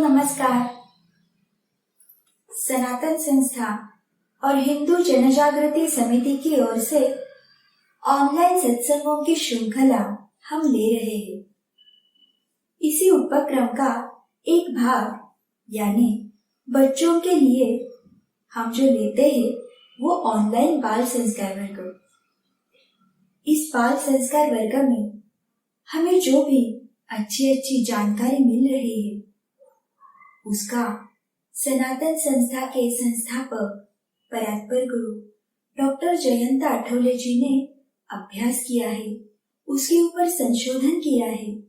नमस्कार। सनातन संस्था और हिंदू जनजागृति समिति की ओर से ऑनलाइन सत्संगों की श्रृंखला हम ले रहे हैं। इसी उपक्रम का एक भाग यानी बच्चों के लिए हम जो लेते हैं वो ऑनलाइन बाल संस्कार वर्ग। इस बाल संस्कार वर्ग में हमें जो भी अच्छी जानकारी मिल रही है उसका सनातन संस्था के संस्थापक परात्पर गुरु डॉक्टर जयंत आठवले जी ने अभ्यास किया है, उसके ऊपर संशोधन किया है।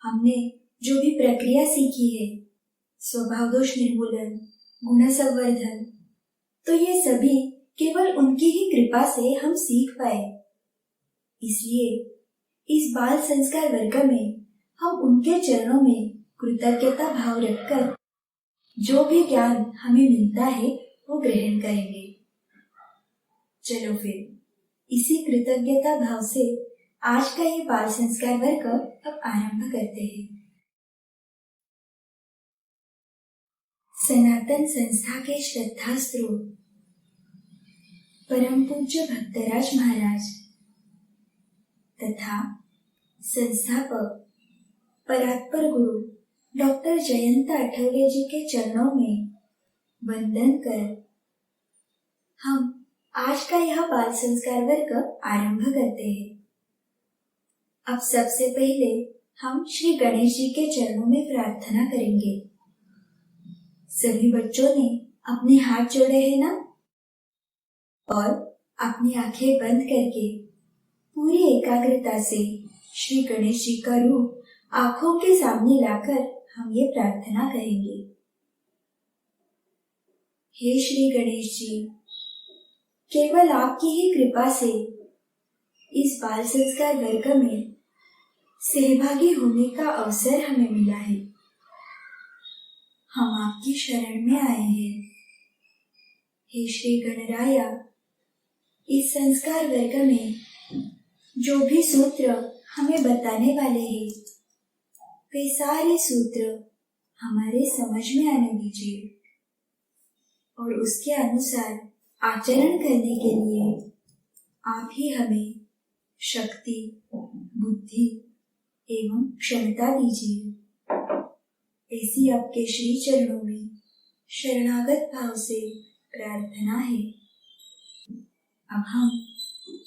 हमने जो भी प्रक्रिया सीखी है, स्वभाव दोष निर्मूलन, गुण संवर्धन, तो ये सभी केवल उनकी ही कृपा से हम सीख पाए। इसलिए इस बाल संस्कार वर्ग में हम उनके चरणों में कृतज्ञता भाव रखकर जो भी ज्ञान हमें मिलता है वो ग्रहण करेंगे। चलो फिर इसी कृतज्ञता भाव से आज का ये बाल संस्कार वर्ग अब आरंभ करते हैं। सनातन संस्था के श्रद्धा स्रोत परम पूज्य भक्तराज महाराज तथा संस्थापक परात्पर गुरु डॉक्टर जयंत आठवले जी के चरणों में वंदन कर हम आज का यह बाल संस्कार वर्ग आरंभ करते हैं। अब सबसे पहले हम श्री गणेश जी के चरणों में प्रार्थना करेंगे। सभी बच्चों ने अपने हाथ जोड़े हैं ना? और अपनी आंखें बंद करके पूरी एकाग्रता से श्री गणेश जी का रूप आंखों के सामने लाकर हम ये प्रार्थना करेंगे। हे श्री गणेश जी, केवल आपकी ही कृपा से इस बाल संस्कार वर्ग में सहभागी होने का अवसर हमें मिला है। हम आपकी शरण में आए हैं। हे श्री गणराया, इस संस्कार वर्ग में जो भी सूत्र हमें बताने वाले हैं वे सारे सूत्र हमारे समझ में आने दीजिए और उसके अनुसार आचरण करने के लिए आप ही हमें शक्ति, बुद्धि एवं क्षमता दीजिए। ऐसी आपके श्री चरणों में शरणागत भाव से प्रार्थना है। अब हम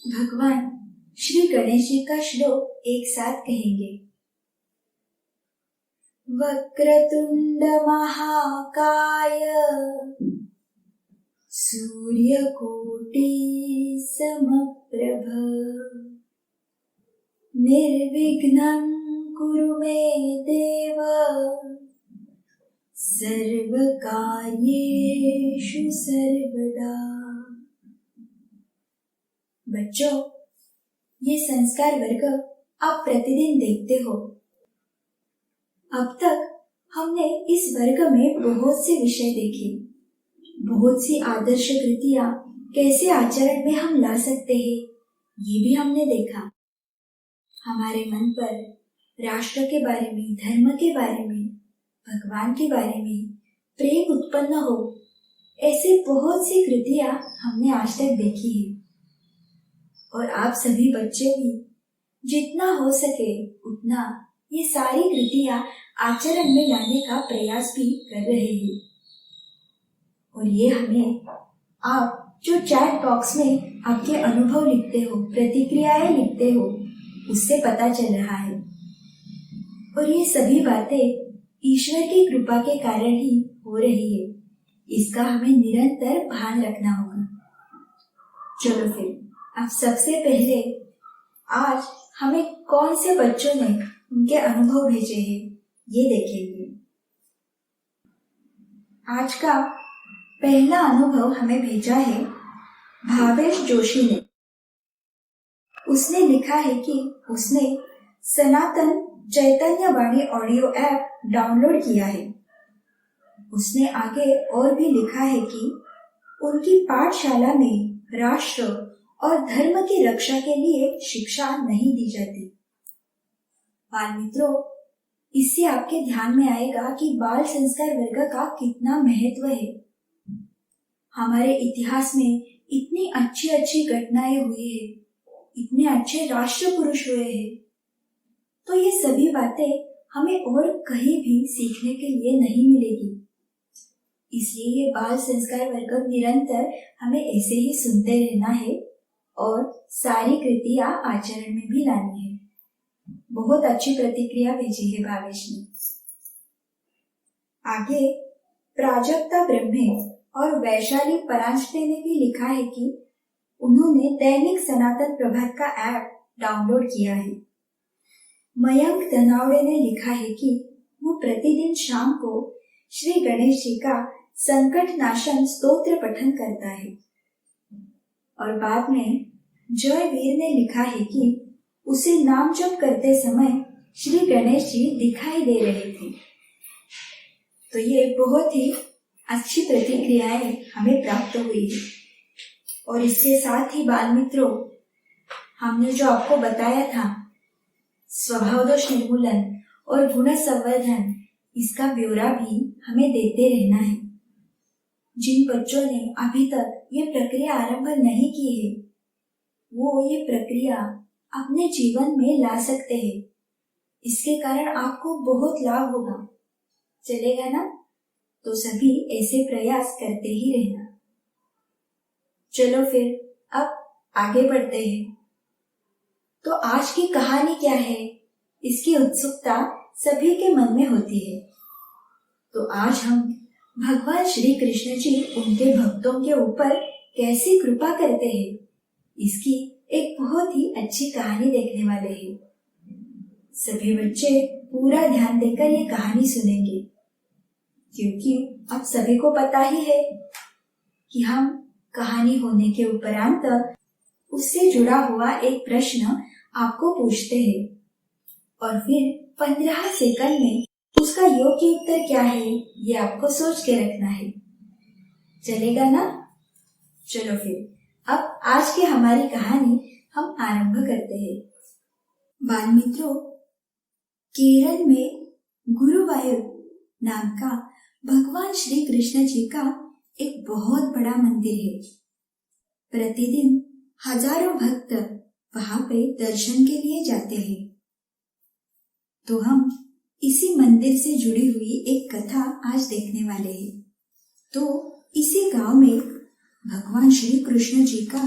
भगवान श्री गणेश जी का श्लोक एक साथ कहेंगे। वक्रतुंड महाकाय सूर्यकोटि समप्रभ निर्विघ्नं कुरु मे देव सर्वकार्येषु सर्वदा। बच्चों, ये संस्कार वर्ग आप प्रतिदिन देखते हो। अब तक हमने इस वर्ग में बहुत से विषय देखे, बहुत सी आदर्श कृतियां कैसे आचरण में हम ला सकते हैं ये भी हमने देखा। हमारे मन पर राष्ट्र के बारे में, धर्म के बारे में, भगवान के बारे में प्रेम उत्पन्न हो, ऐसे बहुत सी कृतियां हमने आज तक देखी है। और आप सभी बच्चे भी जितना हो सके उतना ये सारी कृतियां आचरण में लाने का प्रयास भी कर रहे हैं। और ये हमें आप जो चैट बॉक्स में आपके अनुभव लिखते हो, प्रतिक्रियाएं लिखते हो, उससे पता चल रहा है। और ये सभी बातें ईश्वर की कृपा के कारण ही हो रही है। इसका हमें निरंतर भान रखना होगा। चलो फिर, अब सबसे पहले आज हमें कौन से बच्चों ने उनके अनुभव भेजे हैं ये देखेंगे। आज का पहला अनुभव हमें भेजा है भावेश जोशी ने। उसने लिखा है कि उसने सनातन चैतन्य वाणी ऑडियो ऐप डाउनलोड किया है। उसने आगे और भी लिखा है कि उनकी पाठशाला में राष्ट्र और धर्म की रक्षा के लिए शिक्षा नहीं दी जाती। बाल मित्रों, इससे आपके ध्यान में आएगा कि बाल संस्कार वर्ग का कितना महत्व है। हमारे इतिहास में इतनी अच्छी अच्छी घटनाएं हुई है, इतने अच्छे राष्ट्र पुरुष हुए हैं, तो ये सभी बातें हमें और कहीं भी सीखने के लिए नहीं मिलेगी। इसलिए ये बाल संस्कार वर्ग निरंतर हमें ऐसे ही सुनते रहना है और सारी कृतियां आचरण में भी लानी है। बहुत अच्छी प्रतिक्रिया भेजी है भावेश ने। आगे प्राजक्ता ब्रह्मे और वैशाली परांजपे ने भी लिखा है कि उन्होंने दैनिक सनातन प्रभात का ऐप डाउनलोड किया है। मयंक तनावड़े ने लिखा है कि वो प्रतिदिन शाम को श्री गणेश जी का संकट नाशन स्तोत्र पठन करता है। और बाद में जय वीर ने लिखा है कि उसे नाम जप करते समय श्री गणेश जी दिखाई दे रहे थे। तो ये बहुत ही अच्छी प्रतिक्रियाएं हमें प्राप्त हुई है। और इसके साथ ही बाल मित्रों, हमने जो आपको बताया था स्वभाव दोष निर्मूलन और गुण संवर्धन, इसका ब्यौरा भी हमें देते रहना है। जिन बच्चों ने अभी तक ये प्रक्रिया आरंभ नहीं की है, वो ये प्रक्रिया अपने जीवन में ला सकते हैं। इसके कारण आपको बहुत लाभ होगा। चलेगा ना? तो सभी ऐसे प्रयास करते ही रहना। चलो फिर अब आगे बढ़ते हैं। तो आज की कहानी क्या है, इसकी उत्सुकता सभी के मन में होती है। तो आज हम भगवान श्री कृष्ण जी उनके भक्तों के ऊपर कैसी कृपा करते हैं, इसकी एक बहुत ही अच्छी कहानी देखने वाले हैं। सभी बच्चे पूरा ध्यान देकर ये कहानी सुनेंगे, क्योंकि अब सभी को पता ही है कि हम कहानी होने के उपरांत उससे जुड़ा हुआ एक प्रश्न आपको पूछते हैं और फिर 15 सेकंड में उसका योग्य उत्तर क्या है ये आपको सोच के रखना है। चलेगा ना? चलो फिर अब आज की हमारी कहानी हम आरंभ करते हैं। बाल मित्रों, केरल में गुरुवायूर नाम का भगवान श्री कृष्ण जी का एक बहुत बड़ा मंदिर है। प्रतिदिन हजारों भक्त वहां पे दर्शन के लिए जाते हैं। तो हम इसी मंदिर से जुड़ी हुई एक कथा आज देखने वाले हैं। तो इसी गांव में भगवान श्री कृष्ण जी का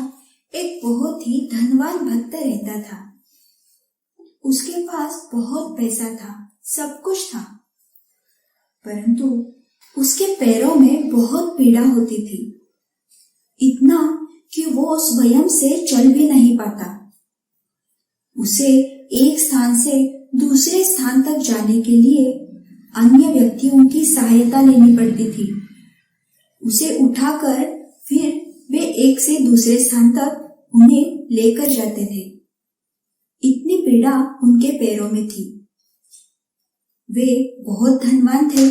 एक बहुत ही धनवान भक्त रहता था। उसके पास बहुत पैसा था, सब कुछ था, परंतु उसके पैरों में बहुत पीड़ा होती थी, इतना कि वो स्वयं से चल भी नहीं पाता। उसे एक स्थान से दूसरे स्थान तक जाने के लिए अन्य व्यक्तियों की सहायता लेनी पड़ती थी। उसे उठाकर फिर वे एक से दूसरे स्थान तक उन्हें लेकर जाते थे। इतनी पीड़ा उनके पैरों में थी। वे बहुत धनवान थे।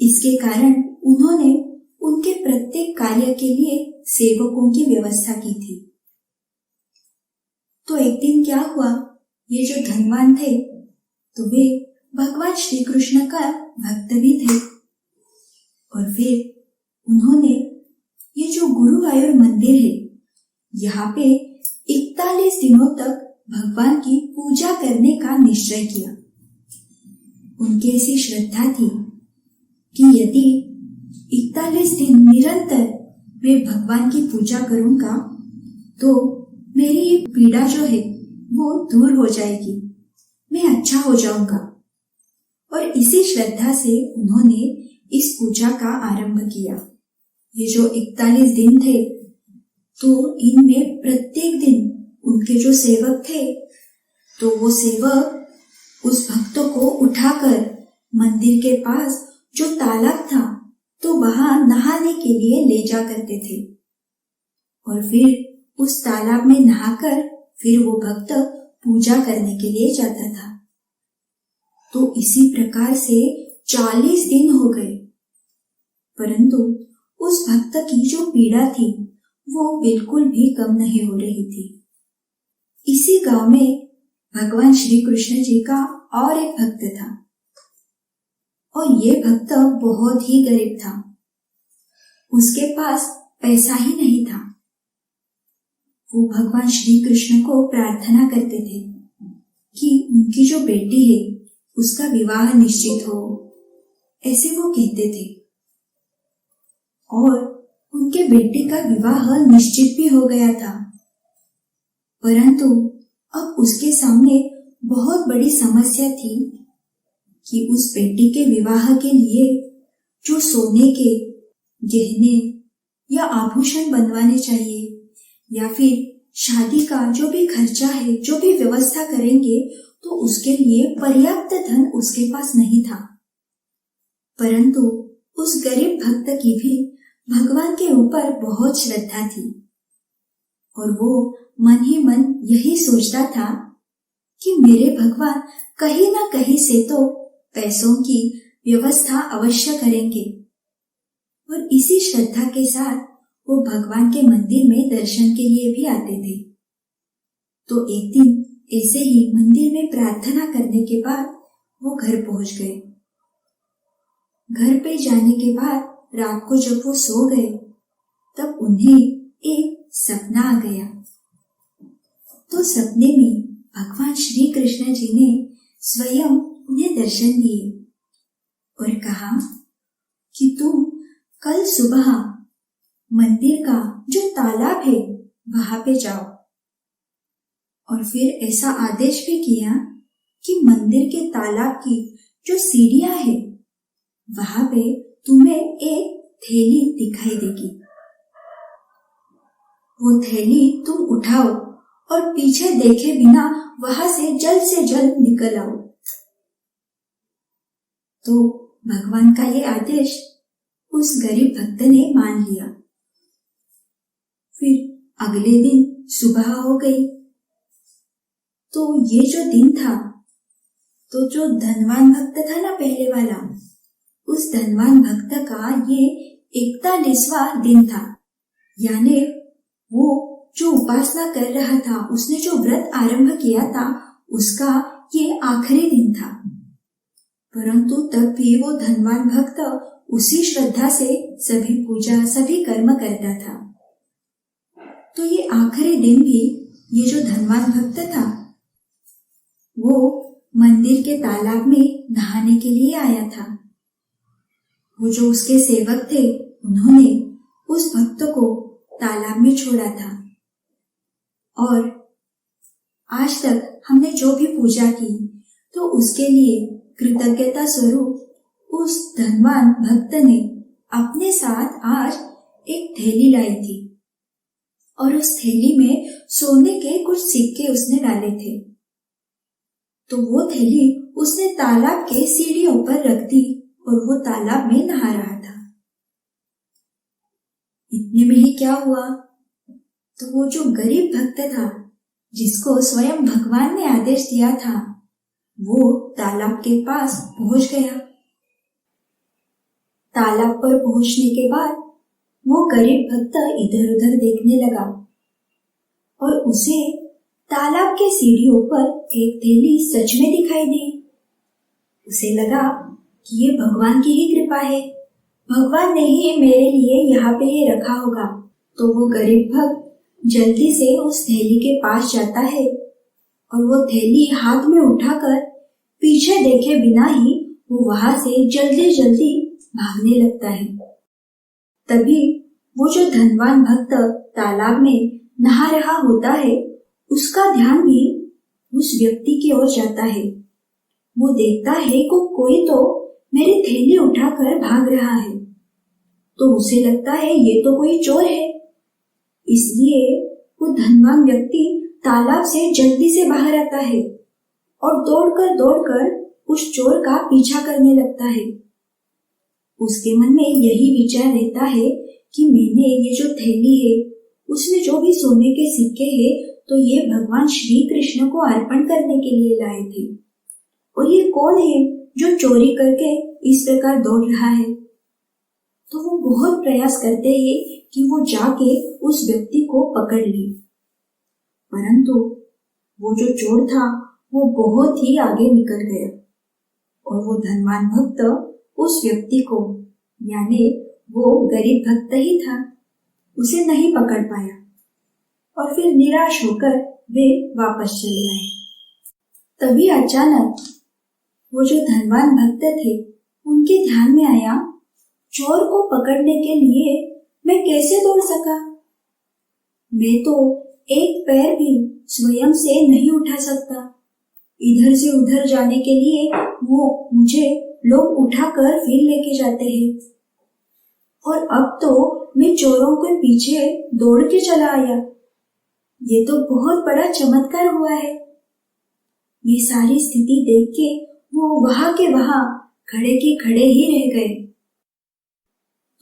इसके कारण उन्होंने उनके प्रत्येक कार्य के लिए सेवकों की व्यवस्था की थी। तो एक दिन क्या हुआ, ये जो धनवान थे तो वे भगवान श्री कृष्ण का भक्त भी थे। और फिर उन्होंने ये जो गुरुवायूर मंदिर है, यहाँ पे 41 दिनों तक भगवान की पूजा करने का निश्चय किया। उनकी ऐसी श्रद्धा थी कि यदि 41 दिन निरंतर मैं भगवान की पूजा करूंगा तो मेरी पीड़ा जो है वो दूर हो जाएगी, मैं अच्छा हो जाऊंगा। और इसी श्रद्धा से उन्होंने इस पूजा का आरंभ किया। ये जो 41 दिन थे तो इनमें प्रत्येक दिन उनके जो सेवक थे तो वो सेवक उस भक्त को उठाकर मंदिर के पास जो तालाब था तो वहां नहाने के लिए ले जा करते थे। और फिर उस तालाब में नहाकर फिर वो भक्त पूजा करने के लिए जाता था। तो इसी प्रकार से 40 दिन हो गए, परंतु उस भक्त की जो पीड़ा थी वो बिल्कुल भी कम नहीं हो रही थी। इसी गांव में भगवान श्री कृष्ण जी का और एक भक्त था और ये भक्त बहुत ही गरीब था। उसके पास पैसा ही नहीं था। वो भगवान श्री कृष्ण को प्रार्थना करते थे कि उनकी जो बेटी है उसका विवाह निश्चित हो, ऐसे वो कहते थे। और उनके बेटी का विवाह निश्चित भी हो गया था, परंतु अब उसके सामने बहुत बड़ी समस्या थी कि उस बेटी के विवाह के लिए जो सोने के गहने या आभूषण बनवाने चाहिए या फिर शादी का जो भी खर्चा है, जो भी व्यवस्था करेंगे, तो उसके लिए पर्याप्त धन उसके पास नहीं था। परंतु उस गरीब भक्त की भी भगवान के ऊपर बहुत श्रद्धा थी और वो मन ही मन यही सोचता था कि मेरे भगवान कहीं ना कहीं से तो पैसों की व्यवस्था अवश्य करेंगे। और इसी श्रद्धा के साथ वो भगवान के मंदिर में दर्शन के लिए भी आते थे। तो एक दिन ऐसे ही मंदिर में प्रार्थना करने के बाद वो घर पहुंच गए। घर पे जाने के बाद रात को जब वो सो गए तब उन्हें एक सपना आ गया। तो सपने में भगवान श्री कृष्ण जी ने स्वयं उन्हें दर्शन दिए और कहा कि तुम कल सुबह मंदिर का जो तालाब है वहां पे जाओ। और फिर ऐसा आदेश भी किया कि मंदिर के तालाब की जो सीढ़ियां है वहां पे तुम्हें एक थैली दिखाई देगी। वो थैली तुम उठाओ और पीछे देखे बिना वहां से जल्द निकल आओ। तो भगवान का ये आदेश उस गरीब भक्त ने मान लिया। फिर अगले दिन सुबह हो गई। तो ये जो दिन था, तो जो धनवान भक्त था ना पहले वाला, उस धनवान भक्त का ये 41वां दिन था। यानी वो जो उपासना कर रहा था, उसने जो व्रत आरंभ किया था, उसका ये आखिरी दिन था। परंतु तब भी वो धनवान भक्त उसी श्रद्धा से सभी पूजा, सभी कर्म करता था। तो ये आखिरी दिन भी ये जो धनवान भक्त था वो मंदिर के तालाब में नहाने के लिए आया था। वो जो उसके सेवक थे उन्होंने उस भक्त को तालाब में छोड़ा था और आज तक हमने जो भी पूजा की तो उसके लिए कृतज्ञता स्वरूप उस धनवान भक्त ने अपने साथ आज एक थैली लाई थी और उस थैली में सोने के कुछ सिक्के उसने डाले थे। तो वो थैली उसने तालाब के सीढ़ियों पर रख दी और वो तालाब में नहा रहा था। इतने में ही क्या हुआ, तो वो जो गरीब भक्त था जिसको स्वयं भगवान ने आदेश दिया था, वो तालाब के पास पहुंच गया। तालाब पर पहुंचने के बाद वो गरीब भक्त इधर उधर देखने लगा और उसे तालाब के सीढ़ियों पर एक थैली सच में दिखाई दी। उसे लगा कि ये भगवान की ही कृपा है, भगवान ने ही मेरे लिए यहाँ पे ये रखा होगा। तो वो गरीब भक्त जल्दी से उस थैली के पास जाता है और वो थैली हाथ में उठाकर पीछे देखे बिना ही वो वहां से जल्दी भागने लगता है। तभी वो जो धनवान भक्त तालाब में नहा रहा होता है, उसका ध्यान भी उस व्यक्ति की ओर जाता है। वो देखता है कि कोई तो मेरी थैली उठाकर भाग रहा है। तो उसे लगता है ये तो कोई चोर है। इसलिए वो धनवान व्यक्ति तालाब से जल्दी से बाहर आता है और दौड़कर उस चोर का पीछा करने लगता है। उसके मन में यही विचार रहता है कि मैंने ये जो थैली है उसमें जो भी सोने के सिक्के हैं, तो ये भगवान श्री कृष्ण को अर्पण करने के लिए लाए थे। और ये कौन है जो चोरी करके इस प्रकार दौड़ रहा है। तो वो बहुत प्रयास करते हैं कि वो जाके उस व्यक्ति को पकड़ ले। परंतु वो जो चोर था वो बहुत ही आगे निकल गया और वो धनवान भक्त उस व्यक्ति को, यानी वो गरीब भक्त ही था, उसे नहीं पकड़ पाया और फिर निराश होकर वे वापस चले आए। तभी अचानक वो जो धनवान भक्त थे उनके ध्यान में आया, चोर को पकड़ने के लिए मैं कैसे दौड़ सका? मैं तो एक पैर भी स्वयं से नहीं उठा सकता। इधर से उधर जाने के लिए वो मुझे लोग उठाकर फिर लेके जाते हैं और अब तो मैं चोरों के पीछे दौड़ के चला आया। ये तो बहुत बड़ा चमत्कार हुआ है। ये सारी स्थिति देख के वो वहां के वहां खड़े के खड़े ही रह गए।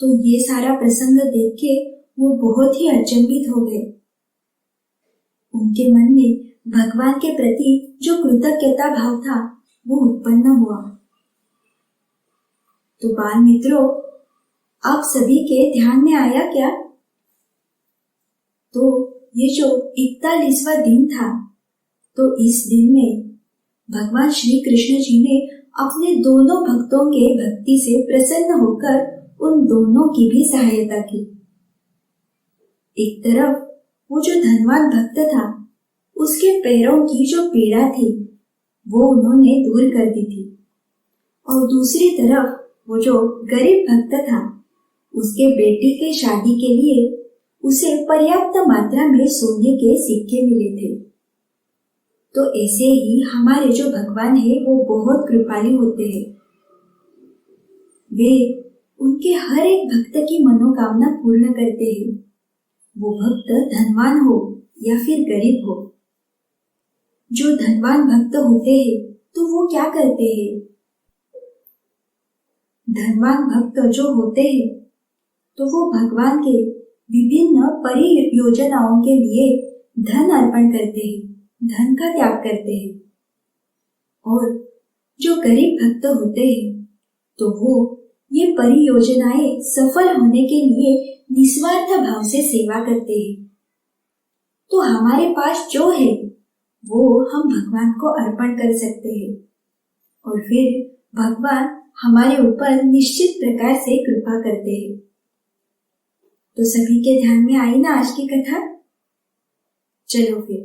तो ये सारा प्रसंग देख के वो बहुत ही अचंभित हो गए। उनके मन में भगवान के प्रति जो कृतज्ञता भाव था वो उत्पन्न हुआ। तो बाल मित्रों, आप सभी के ध्यान में आया क्या? तो ये जो 41वां दिन था, तो इस दिन में भगवान श्री कृष्ण जी ने अपने दोनों भक्तों के भक्ति से प्रसन्न होकर उन दोनों की भी सहायता की। एक तरफ वो जो धनवान भक्त था, उसके पैरों की जो पीड़ा थी वो उन्होंने दूर कर दी थी और दूसरी तरफ वो जो गरीब भक्त था, उसके बेटी के शादी के लिए उसे पर्याप्त मात्रा में सोने के सिक्के मिले थे। तो ऐसे ही हमारे जो भगवान है वो बहुत कृपालु होते हैं। वे उनके हर एक भक्त की मनोकामना पूर्ण करते हैं, वो भक्त धनवान हो या फिर गरीब हो। जो धनवान भक्त होते हैं तो वो क्या करते हैं? धनवान भक्त जो होते हैं तो वो भगवान के विभिन्न परियोजनाओं के लिए धन अर्पण करते हैं, धन का त्याग करते हैं। और जो गरीब भक्त होते हैं तो वो ये परियोजनाएं सफल होने के लिए निस्वार्थ भाव से सेवा करते हैं। तो हमारे पास जो है वो हम भगवान को अर्पण कर सकते हैं और फिर भगवान हमारे ऊपर निश्चित प्रकार से कृपा करते हैं। तो सभी के ध्यान में आई ना आज की कथा? चलो फिर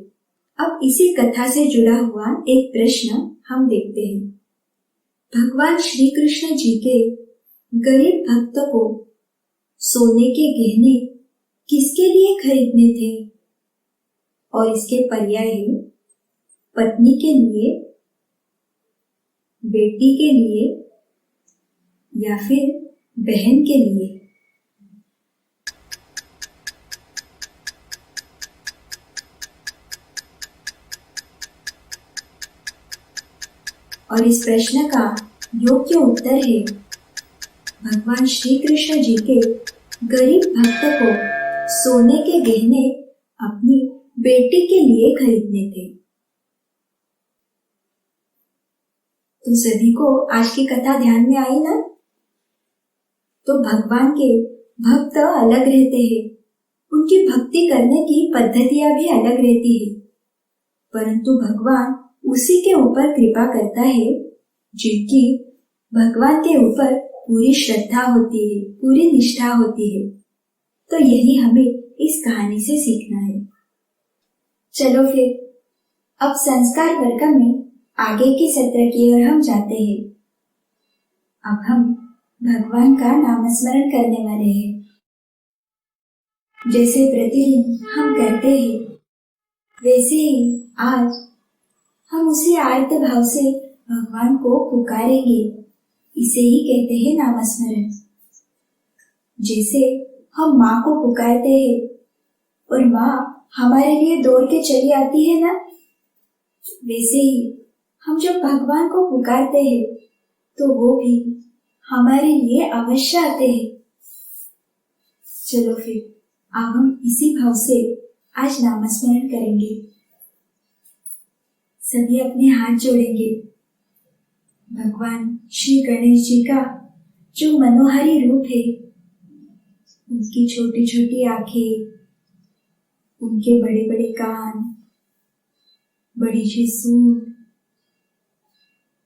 अब इसी कथा से जुड़ा हुआ एक प्रश्न हम देखते हैं। भगवान श्री कृष्ण जी के गरीब भक्त को सोने के गहने किसके लिए खरीदने थे? और इसके पर्याय पत्नी के लिए, बेटी के लिए या फिर बहन के लिए? और इस प्रश्न का योग्य उत्तर है भगवान श्री कृष्ण जी के गरीब भक्त को सोने के गहने अपनी बेटी के लिए खरीदने थे। तुम सभी को आज की कथा ध्यान में आई ना? तो भगवान के भक्त अलग रहते हैं, उनकी भक्ति करने की पद्धतियां भी अलग रहती है, परंतु भगवान उसी के ऊपर कृपा करता है जिनकी भगवान के ऊपर पूरी श्रद्धा होती है, पूरी निष्ठा होती है। तो यही हमें इस कहानी से सीखना है। चलो फिर अब संस्कार वर्ग में आगे के सत्र की ओर हम जाते हैं। अब हम भगवान का नाम स्मरण करने वाले हैं। जैसे प्रतिदिन हम करते हैं वैसे ही आज हम उसी आर्त भाव से भगवान को पुकारेंगे। इसे ही कहते हैं नामस्मरण। जैसे हम माँ को पुकारते हैं और माँ हमारे लिए दौड़ के चली आती है ना, वैसे ही हम जब भगवान को पुकारते हैं तो वो भी हमारे लिए अवश्य आते हैं। चलो फिर अब हम इसी भाव से आज नामस्मरण करेंगे। सभी अपने हाथ जोड़ेंगे। भगवान श्री गणेश जी का जो मनोहारी रूप है, उनकी छोटी छोटी आंखें, उनके बड़े बड़े कान, बड़ी सी सूंड,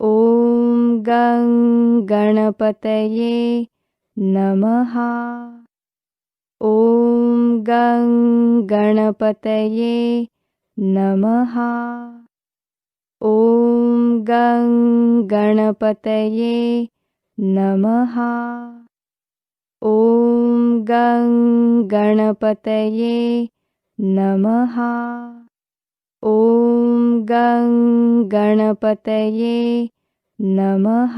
ॐ गं गणपतये नमः। ॐ गं गणपतये नमः। ॐ गं गणपतये नमः। ॐ गं गणपतये नमः। ॐ गं गणपतये नमः।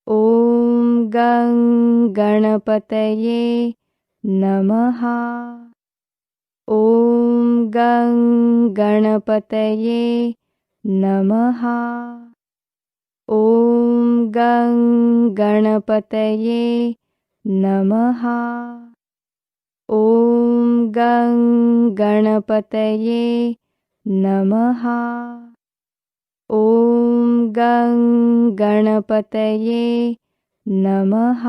ॐ गं गणपतये नमः। ॐ गं गणपतये नमः। ॐ गं गणपतये नमः। ॐ गं गणपतये नमः। ॐ गं गणपतये नमः।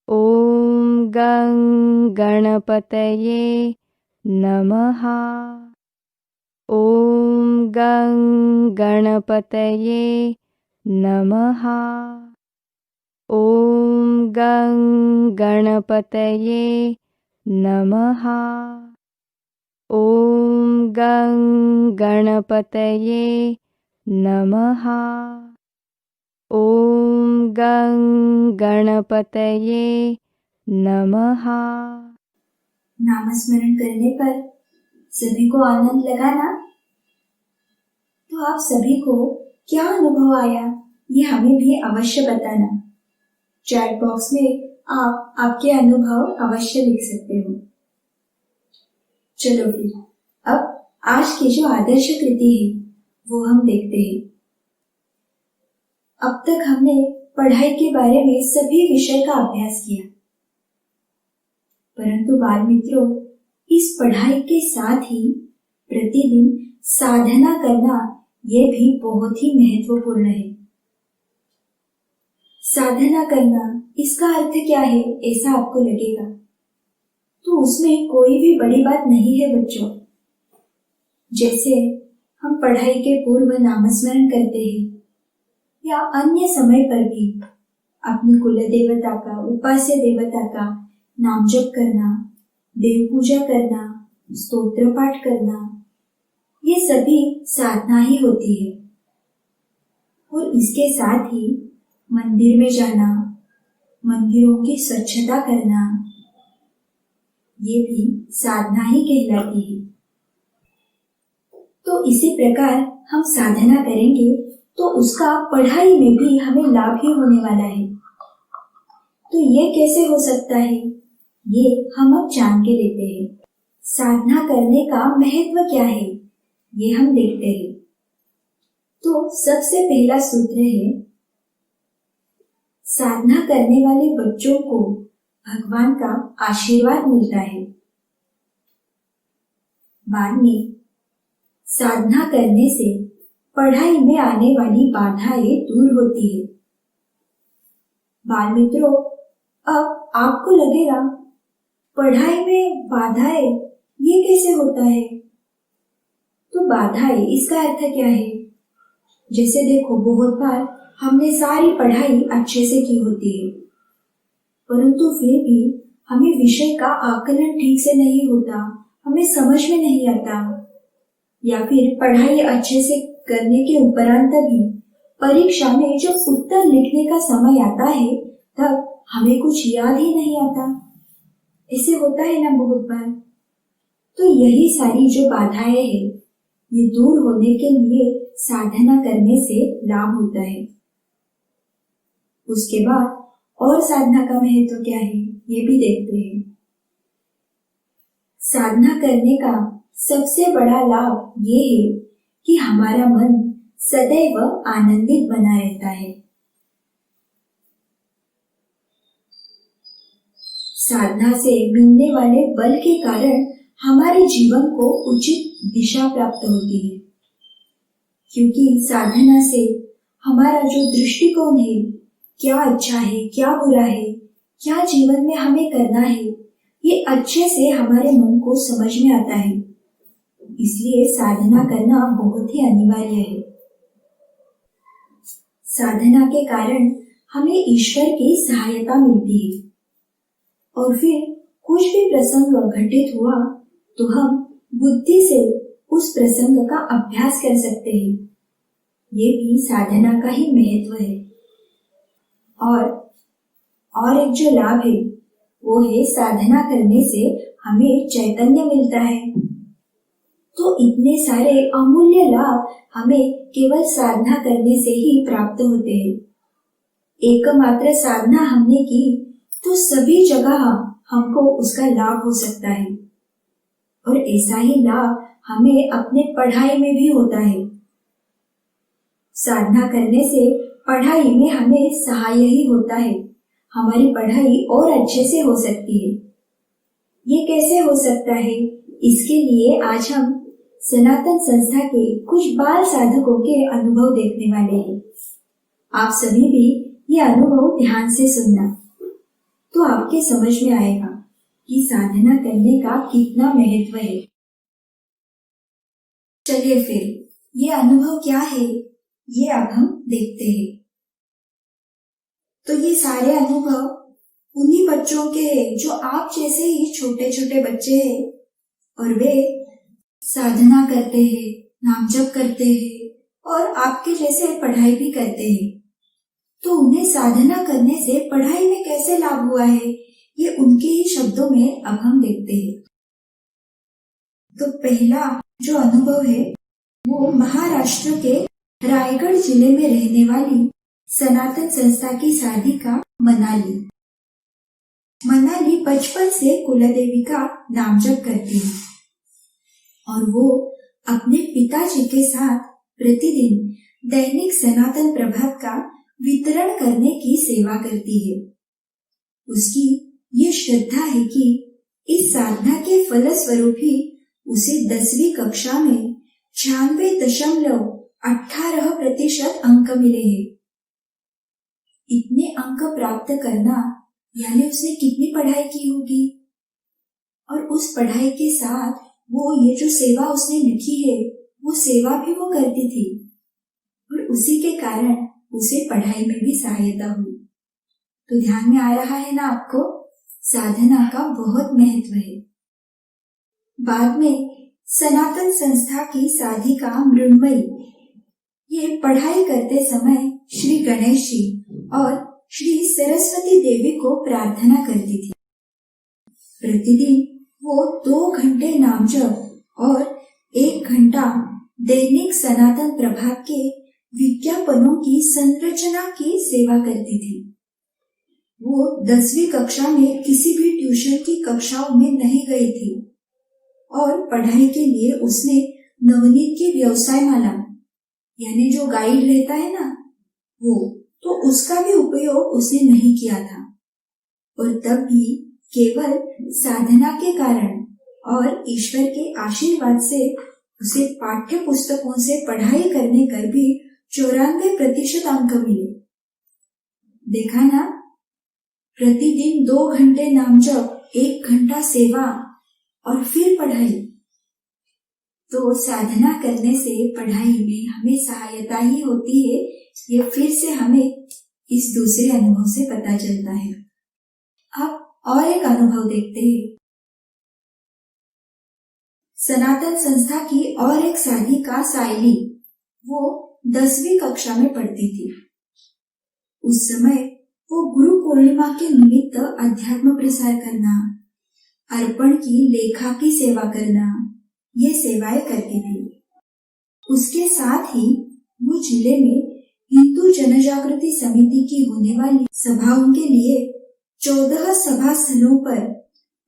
ॐ गं गणपतये नमः। ॐ गं गणपतये नमः। ॐ गं गणपतये नमः। ॐ गं गणपतये नमः। ॐ गं गणपतये नमः। नामस्मरण करने पर सभी को आनंद लगा ना? तो आप सभी को क्या अनुभव आया, ये हमें भी अवश्य बताना। चैट बॉक्स में आप आपके अनुभव अवश्य लिख सकते हो। चलो फिर अब आज की जो आदर्श कृति है वो हम देखते हैं। अब तक हमने पढ़ाई के बारे में सभी विषय का अभ्यास किया, परंतु बाल मित्रों, इस पढ़ाई के साथ ही प्रतिदिन साधना करना ये भी बहुत ही महत्वपूर्ण है। साधना करना, इसका अर्थ क्या है ऐसा आपको लगेगा, तो उसमें कोई भी बड़ी बात नहीं है बच्चों। जैसे हम पढ़ाई के पूर्व नामस्मरण करते हैं या अन्य समय पर भी अपनी कुल देवता का, उपास्य देवता का नाम जप करना, देव पूजा करना, स्तोत्र पाठ करना, ये सभी साधना ही होती है। और इसके साथ ही मंदिर में जाना, मंदिरों की स्वच्छता करना, ये भी साधना ही कहलाती है। तो इसी प्रकार हम साधना करेंगे तो उसका पढ़ाई में भी हमें लाभ ही होने वाला है। तो ये कैसे हो सकता है, ये हम अब जान के लेते हैं। साधना करने का महत्व क्या है ये हम देखते हैं। तो सबसे पहला सूत्र है, साधना करने वाले बच्चों को भगवान का आशीर्वाद मिलता है। बाद में साधना करने से पढ़ाई में आने वाली बाधाएं दूर होती है। बाल मित्रों, अब आपको लगेगा पढ़ाई में बाधाएं ये कैसे होता है? तो बाधाएं, इसका अर्थ क्या है? जैसे देखो, बहुत बार हमने सारी पढ़ाई अच्छे से की होती है, परंतु फिर भी हमें विषय का आकलन ठीक से नहीं होता, हमें समझ में नहीं आता, या फिर पढ़ाई अच्छे से करने के उपरांत भी परीक्षा में जब उत्तर लिखने का समय आता है तब हमें कुछ याद ही नहीं आता। ऐसे होता है ना बहुत बार। तो यही सारी जो बाधाएं हैं, ये दूर होने के लिए साधना करने से लाभ होता है। उसके बाद और साधना का महत्व क्या है ये भी देखते हैं। साधना करने का सबसे बड़ा लाभ ये है कि हमारा मन सदैव आनंदित बना रहता है। साधना से मिलने वाले बल के कारण हमारे जीवन को उचित दिशा प्राप्त होती है, क्योंकि साधना से हमारा जो दृष्टिकोण है, क्या अच्छा है, क्या बुरा है, क्या जीवन में हमें करना है, ये अच्छे से हमारे मन को समझ में आता है। इसलिए साधना करना बहुत ही अनिवार्य है। साधना के कारण हमें ईश्वर की सहायता मिलती है और फिर कुछ भी प्रसंग घटित हुआ तो हम बुद्धि से उस प्रसंग का अभ्यास कर सकते हैं। ये भी साधना का ही महत्व है। और एक जो लाभ है वो है साधना करने से हमें चैतन्य मिलता है। तो इतने सारे अमूल्य लाभ हमें केवल साधना करने से ही प्राप्त होते हैं। एकमात्र साधना हमने की तो सभी जगह हमको उसका लाभ हो सकता है और ऐसा ही लाभ हमें अपने पढ़ाई में भी होता है। साधना करने से पढ़ाई में हमें सहाय ही होता है। हमारी पढ़ाई और अच्छे से हो सकती है। ये कैसे हो सकता है? इसके लिए आज हम सनातन संस्था के कुछ बाल साधकों के अनुभव देखने वाले हैं। आप सभी भी ये अनुभव ध्यान से सुनना तो आपके समझ में आएगा कि साधना करने का कितना महत्व है। चलिए फिर ये अनुभव क्या है ये अब हम देखते हैं। तो ये सारे अनुभव उन्हीं बच्चों के हैं जो आप जैसे ही छोटे छोटे बच्चे हैं और वे साधना करते हैं, नाम जप करते हैं और आपके जैसे पढ़ाई भी करते हैं। तो उन्हें साधना करने से पढ़ाई में कैसे लाभ हुआ है ये उनके ही शब्दों में अब हम देखते हैं। तो पहला जो अनुभव है वो महाराष्ट्र के रायगढ़ जिले में रहने वाली सनातन संस्था की साधिका मनाली बचपन से कुलदेवी का नाम जप करती है और वो अपने पिताजी के साथ प्रतिदिन दैनिक सनातन प्रभात का वितरण करने की सेवा करती है। उसकी ये श्रद्धा है कि इस साधना के फलस्वरूप ही उसे 10वीं कक्षा में 96.18% अंक मिले हैं। इतने अंक प्राप्त करना यानी उसने कितनी पढ़ाई की होगी और उस पढ़ाई के साथ वो ये जो सेवा उसने लिखी है वो सेवा भी वो करती थी और उसी के कारण उसे पढ़ाई में भी सहायता हुई। तो ध्यान में आ रहा है ना आपको, साधना का बहुत महत्व है। बाद में सनातन संस्था की साधिका मृण्मयी ये पढ़ाई करते समय श्री गणेश जी और श्री सरस्वती देवी को प्रार्थना करती थी। प्रतिदिन वो 2 घंटे नाम जप और 1 घंटा दैनिक सनातन प्रभात के विज्ञापनों की संरचना की सेवा करती थी। वो 10वीं कक्षा में किसी भी ट्यूशन की कक्षाओं में नहीं गई थी और पढ़ाई के लिए उसने नवनीत की व्यवसाय माला यानी जो गाइड रहता है ना वो, तो उसका भी उपयोग उसने नहीं किया था और तब भी केवल साधना के कारण और ईश्वर के आशीर्वाद से उसे पाठ्य पुस्तकों से पढ़ाई करने कर भी 94% अंक मिले। देखा ना, प्रतिदिन 2 घंटे नाम जप, 1 घंटा सेवा और फिर पढ़ाई। तो साधना करने से पढ़ाई में हमें सहायता ही होती है। ये फिर से हमें इस दूसरे अनुभव से पता चलता है। अब और एक अनुभव देखते हैं। सनातन संस्था की और एक साधिका सायली वो 10वीं कक्षा में पढ़ती थी। उस समय वो गुरु पूर्णिमा के निमित्त अध्यात्म प्रसार करना, अर्पण की लेखा की सेवा करना, ये सेवाएं करती थी। उसके साथ ही वो जिले में हिंदू जनजागृति समिति की होने वाली सभाओं के लिए 14 सभा स्थलों पर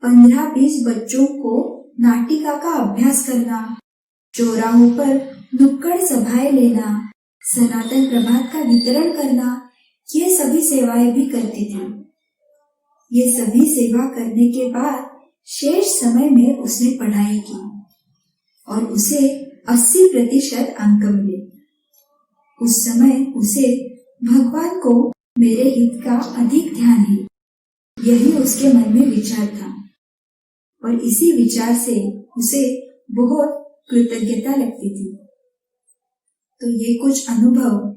15-20 बच्चों को नाटिका का अभ्यास करना, चौराहों पर नुक्कड़ सभाएं लेना, सनातन प्रभात का वितरण करना, ये सभी सेवाएं भी करती थी। ये सभी सेवा करने के बाद शेष समय में उसने पढ़ाई की और उसे 80% अंक मिले। उस समय उसे भगवान को मेरे हित का अधिक ध्यान है, यही उसके मन में विचार था और इसी विचार से उसे बहुत कृतज्ञता लगती थी। तो ये कुछ अनुभव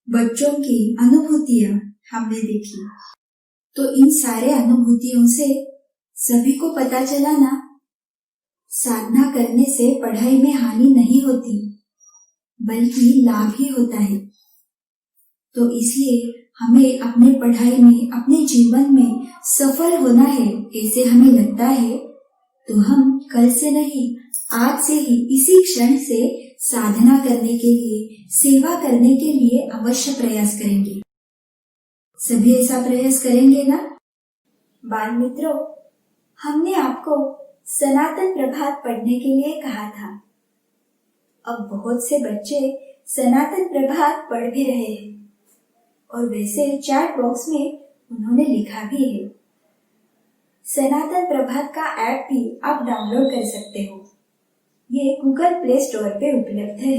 बच्चों की अनुभूतियां हमने देखी। तो इन सारे अनुभूतियों से सभी को पता चला ना, साधना करने से पढ़ाई में हानि नहीं होती बल्कि लाभ ही होता है। तो इसलिए हमें अपने पढ़ाई में, अपने जीवन में सफल होना है, ऐसे हमें लगता है तो हम कल से नहीं, आज से ही, इसी क्षण से साधना करने के लिए, सेवा करने के लिए अवश्य प्रयास करेंगे। सभी ऐसा प्रयास करेंगे ना? बाल मित्रों, हमने आपको सनातन प्रभात पढ़ने के लिए कहा था। अब बहुत से बच्चे सनातन प्रभात पढ़ भी रहे हैं और वैसे चैट बॉक्स में उन्होंने लिखा भी है। सनातन प्रभात का ऐप भी आप डाउनलोड कर सकते हो। ये गूगल प्ले स्टोर पे उपलब्ध है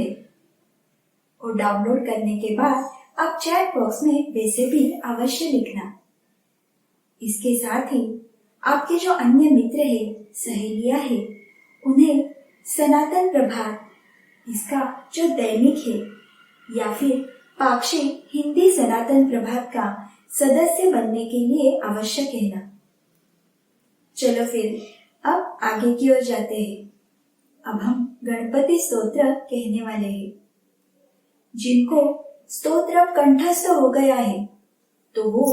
और डाउनलोड करने के बाद आप चैट बॉक्स में वैसे भी अवश्य लिखना। इसके साथ ही आपके जो अन्य मित्र है, सहेलियां है, उन्हें सनातन प्रभात, इसका जो दैनिक है या फिर पाक्षिक हिंदी सनातन प्रभात का सदस्य बनने के लिए अवश्य कहना। चलो फिर अब आगे की ओर जाते हैं। अब हम गणपति स्तोत्र कहने वाले हैं। जिनको स्तोत्र कंठस्थ हो गया है तो वो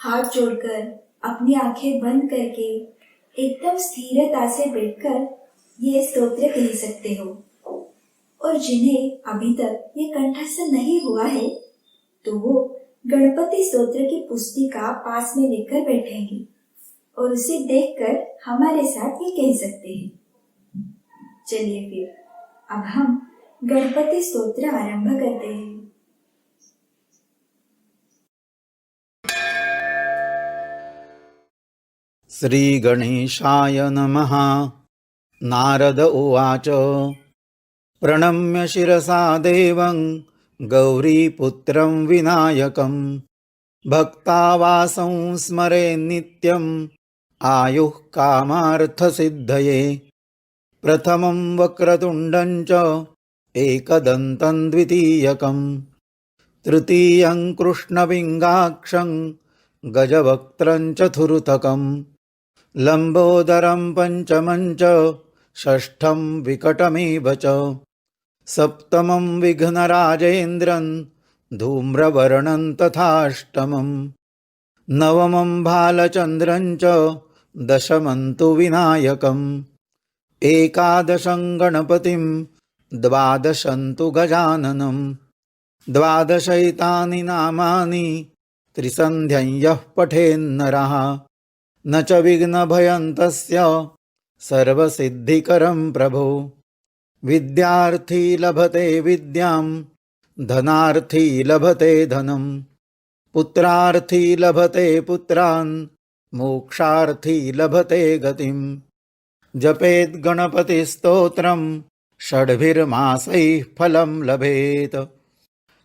हाथ जोड़कर, अपनी आंखें बंद करके एकदम स्थिरता से बैठकर ये स्तोत्र कह सकते हो। और जिन्हें अभी तक ये कंठस्थ नहीं हुआ है तो वो गणपति स्तोत्र की पुस्तिका पास में लेकर बैठेंगे और उसे देखकर हमारे साथ ये कह सकते हैं। चलिए फिर अब हम गणपति स्तोत्र आरंभ करते हैं। श्री गणेशाय नमः। नारद उवाच प्रणम्य शिरसा देवं गौरीपुत्रं विनायकं भक्तावासं स्मरे नित्यं आयुः कामार्थसिद्धये। प्रथमं वक्रतुण्डं च एकदन्तं द्वितीयकं तृतीयं कृष्णपिङ्गाक्षं गजवक्त्रं चतुर्थकं लम्बोदरं पंचमं च षष्ठं विकटमेव च सप्तमं विघ्नराजेन्द्रं धूम्रवर्णं तथाष्टमं नवमं भालचन्द्रं च दशमं तु विनायकम् एकादशं गणपतिं द्वादशं तु गजाननं द्वादशैतानि नामानि त्रिसन्ध्यं यः पठेन्नरः न च विघ्नभयं तस्य सर्वसिद्धिकरं प्रभो। विद्यार्थी लभते विद्यां धनार्थी लभते धनं पुत्रार्थी लभते पुत्रान् मोक्षार्थी लभते गतिम्। जपेत् गणपतिस्तोत्रं षड्भिर्मासैः फलं लभेत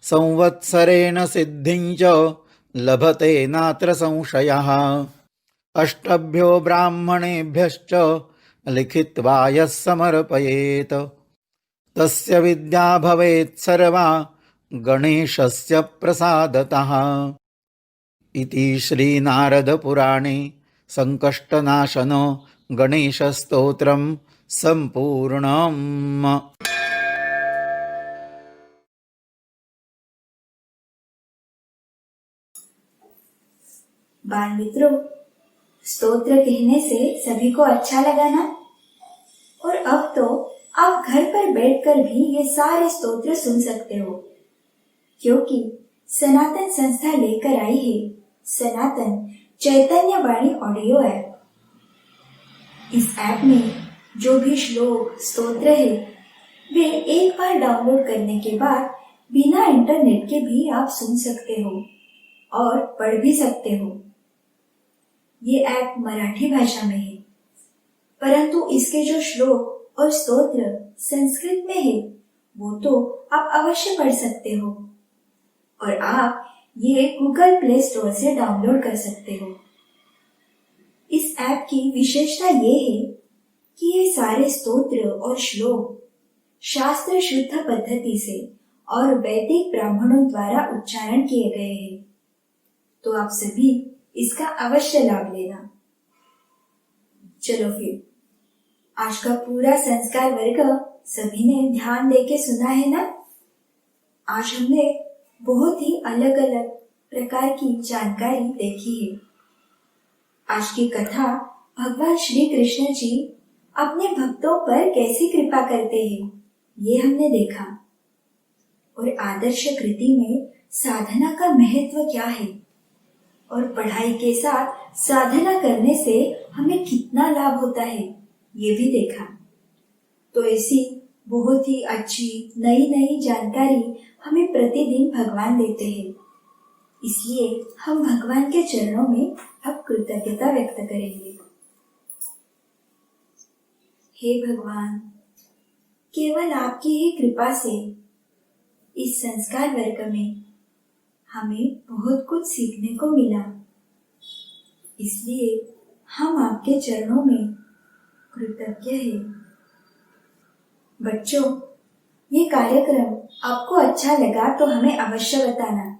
संवत्सरेण सिद्धिं च लभते नात्र संशयः। अष्टभ्यो ब्राह्मणेभ्यश्च लिखित्वा यः समर्पयेत् तस्य विद्या भवेत् सर्वा गणेशस्य प्रसादतः। इति श्रीनारदपुराणे संकष्टनाशन गणेशस्तोत्रं सम्पूर्णम्। बाल मित्रों, स्तोत्र कहने से सभी को अच्छा लगा ना? और अब तो आप घर पर बैठकर भी ये सारे स्तोत्र सुन सकते हो, क्योंकि सनातन संस्था लेकर आई है सनातन चैतन्य वाणी ऑडियो ऐप। इस ऐप में जो भी श्लोक, स्तोत्र है, वे एक बार डाउनलोड करने के बाद बिना इंटरनेट के भी आप सुन सकते हो और पढ़ भी सकते हो। ये ऐप मराठी भाषा में है, परंतु इसके जो श्लोक और स्तोत्र संस्कृत में है वो तो आप अवश्य पढ़ सकते हो और आप ये गूगल प्ले स्टोर से डाउनलोड कर सकते हो। इस ऐप की विशेषता ये है कि ये सारे स्तोत्र और श्लोक शास्त्र शुद्ध पद्धति से और वैदिक ब्राह्मणों द्वारा उच्चारण किए गए हैं। तो आप सभी इसका अवश्य लाभ लेना। चलो फिर, आज का पूरा संस्कार वर्ग सभी ने ध्यान देके सुना है ना? आज हमने बहुत ही अलग अलग प्रकार की जानकारी देखी है। आज की कथा भगवान श्री कृष्ण जी अपने भक्तों पर कैसी कृपा करते हैं, ये हमने देखा। और आदर्श कृति में साधना का महत्व क्या है और पढ़ाई के साथ साधना करने से हमें कितना लाभ होता है, ये भी देखा। तो ऐसी बहुत ही अच्छी नई नई जानकारी हमें प्रतिदिन भगवान देते हैं। इसलिए हम भगवान के चरणों में अब कृतज्ञता व्यक्त करेंगे। हे भगवान, केवल आपकी ही कृपा से इस संस्कार वर्ग में हमें बहुत कुछ सीखने को मिला। इसलिए हम आपके चरणों में कृतज्ञ हैं। बच्चों, ये कार्यक्रम आपको अच्छा लगा तो हमें अवश्य बताना।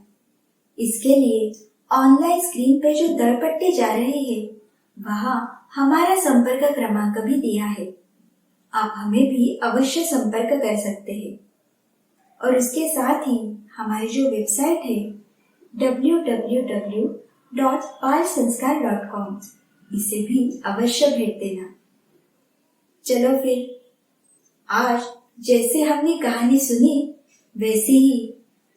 इसके लिए ऑनलाइन स्क्रीन पे जो दरपट्टी जा रही है, वहाँ हमारा संपर्क क्रमांक भी दिया है। आप हमें भी अवश्य संपर्क कर सकते हैं। और इसके साथ ही हमारी जो वेबसाइट है www.balsanskar.com, इसे भी अवश्य भेज देना। चलो फिर, आज जैसे हमने कहानी सुनी वैसी ही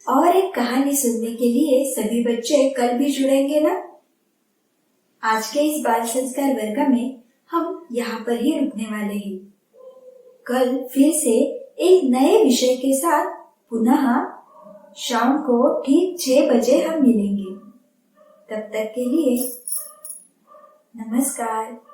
और एक कहानी सुनने के लिए सभी बच्चे कल भी जुड़ेंगे ना? आज के इस बाल संस्कार वर्ग में हम यहाँ पर ही रुकने वाले हैं। कल फिर से एक नए विषय के साथ पुनः शाम को ठीक 6 बजे हम मिलेंगे। तब तक के लिए नमस्कार।